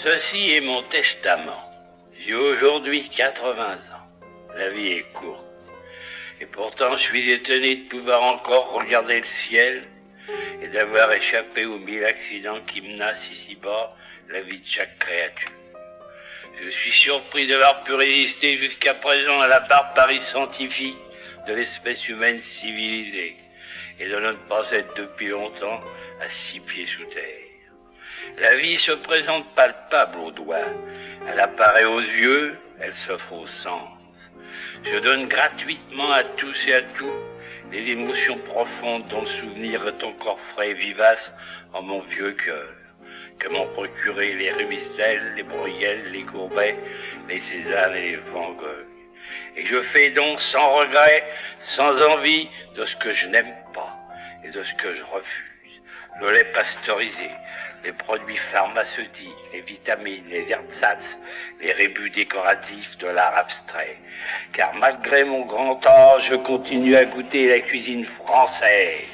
Ceci est mon testament. J'ai aujourd'hui 80 ans. La vie est courte. Et pourtant, je suis étonné de pouvoir encore regarder le ciel et d'avoir échappé aux 1000 accidents qui menacent ici-bas la vie de chaque créature. Je suis surpris d'avoir pu résister jusqu'à présent à la barbarie scientifique de l'espèce humaine civilisée et de ne pas être depuis longtemps à 6 pieds sous terre. La vie se présente palpable aux doigts, elle apparaît aux yeux, elle s'offre aux sens. Je donne gratuitement à tous et à tout les émotions profondes dont le souvenir est encore frais et vivace en mon vieux cœur, que m'ont procuré les Ruisselles, les Bruyères, les Courbet, les Cézanne et les Van Gogh. Et je fais donc sans regret, sans envie de ce que je n'aime pas et de ce que je refuse. Le lait pasteurisé, les produits pharmaceutiques, les vitamines, les ersatz, les rébus décoratifs de l'art abstrait. Car malgré mon grand âge, je continue à goûter la cuisine française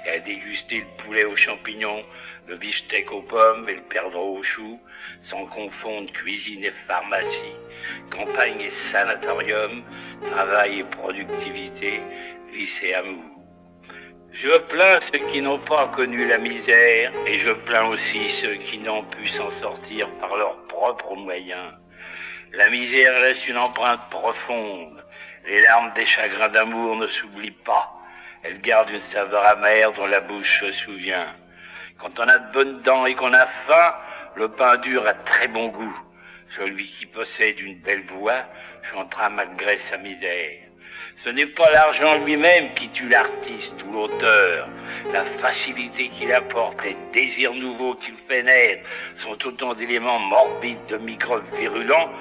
et à déguster le poulet aux champignons, le beefsteak aux pommes et le perdreau aux choux, sans confondre cuisine et pharmacie, campagne et sanatorium, travail et productivité, vice et amour. Je plains ceux qui n'ont pas connu la misère et je plains aussi ceux qui n'ont pu s'en sortir par leurs propres moyens. La misère laisse une empreinte profonde. Les larmes des chagrins d'amour ne s'oublient pas. Elles gardent une saveur amère dont la bouche se souvient. Quand on a de bonnes dents et qu'on a faim, le pain dur a très bon goût. Celui qui possède une belle voix chantera malgré sa misère. Ce n'est pas l'argent lui-même qui tue l'artiste ou l'auteur. La facilité qu'il apporte, les désirs nouveaux qu'il fait naître sont autant d'éléments morbides de microbes virulents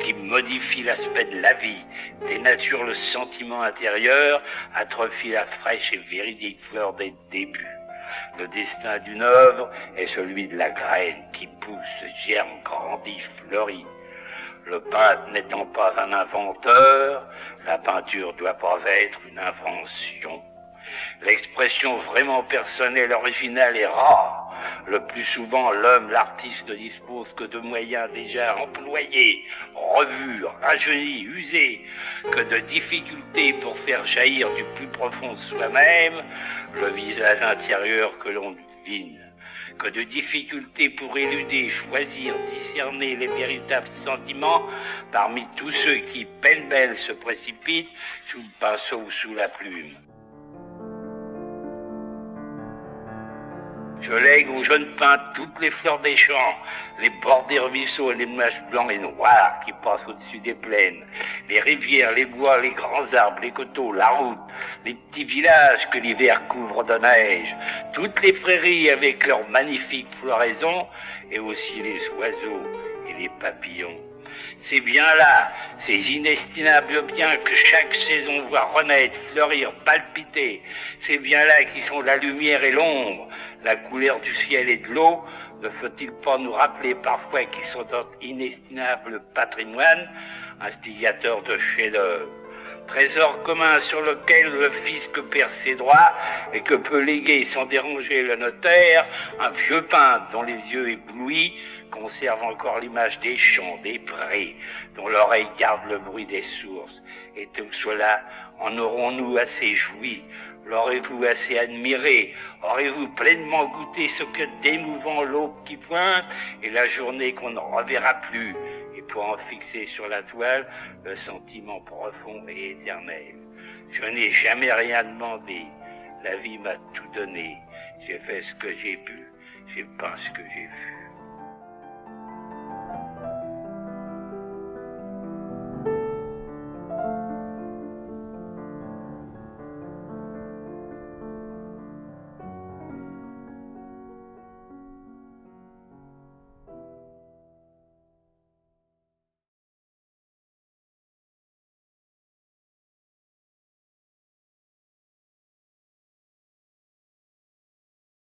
qui modifient l'aspect de la vie, dénaturent le sentiment intérieur, atrophient la fraîche et véridique fleur des débuts. Le destin d'une œuvre est celui de la graine qui pousse, germe, grandit, fleurit. Le peintre n'étant pas un inventeur, la peinture doit pas être une invention. L'expression vraiment personnelle, originale est rare. Le plus souvent, l'homme, l'artiste, ne dispose que de moyens déjà employés, revus, rajeunis, usés, que de difficultés pour faire jaillir du plus profond de soi-même le visage intérieur que l'on devine. Que de difficultés pour éluder, choisir, discerner les véritables sentiments parmi tous ceux qui, pêle-mêle, se précipitent sous le pinceau ou sous la plume. Je lègue aux jeunes peintres toutes les fleurs des champs, les bords des ruisseaux et les nuages blancs et noirs qui passent au-dessus des plaines, les rivières, les bois, les grands arbres, les coteaux, la route, les petits villages que l'hiver couvre de neige, toutes les prairies avec leurs magnifiques floraisons et aussi les oiseaux et les papillons. C'est bien là, ces inestimables biens que chaque saison voit renaître, fleurir, palpiter. C'est bien là qui sont la lumière et l'ombre, la couleur du ciel et de l'eau. Ne faut-il pas nous rappeler parfois qu'ils sont notre inestimable patrimoine, instigateur de chefs-d'œuvre, trésor commun sur lequel le fisc perd ses droits et que peut léguer sans déranger le notaire un vieux peintre dont les yeux éblouis conservent encore l'image des champs, des prés, dont l'oreille garde le bruit des sources. Et tout cela, en aurons-nous assez joui? L'aurez-vous assez admiré? Aurez-vous pleinement goûté ce que d'émouvant l'aube qui pointe et la journée qu'on ne reverra plus? Et pour en fixer sur la toile le sentiment profond et éternel. Je n'ai jamais rien demandé. La vie m'a tout donné. J'ai fait ce que j'ai pu. J'ai peint ce que j'ai vu.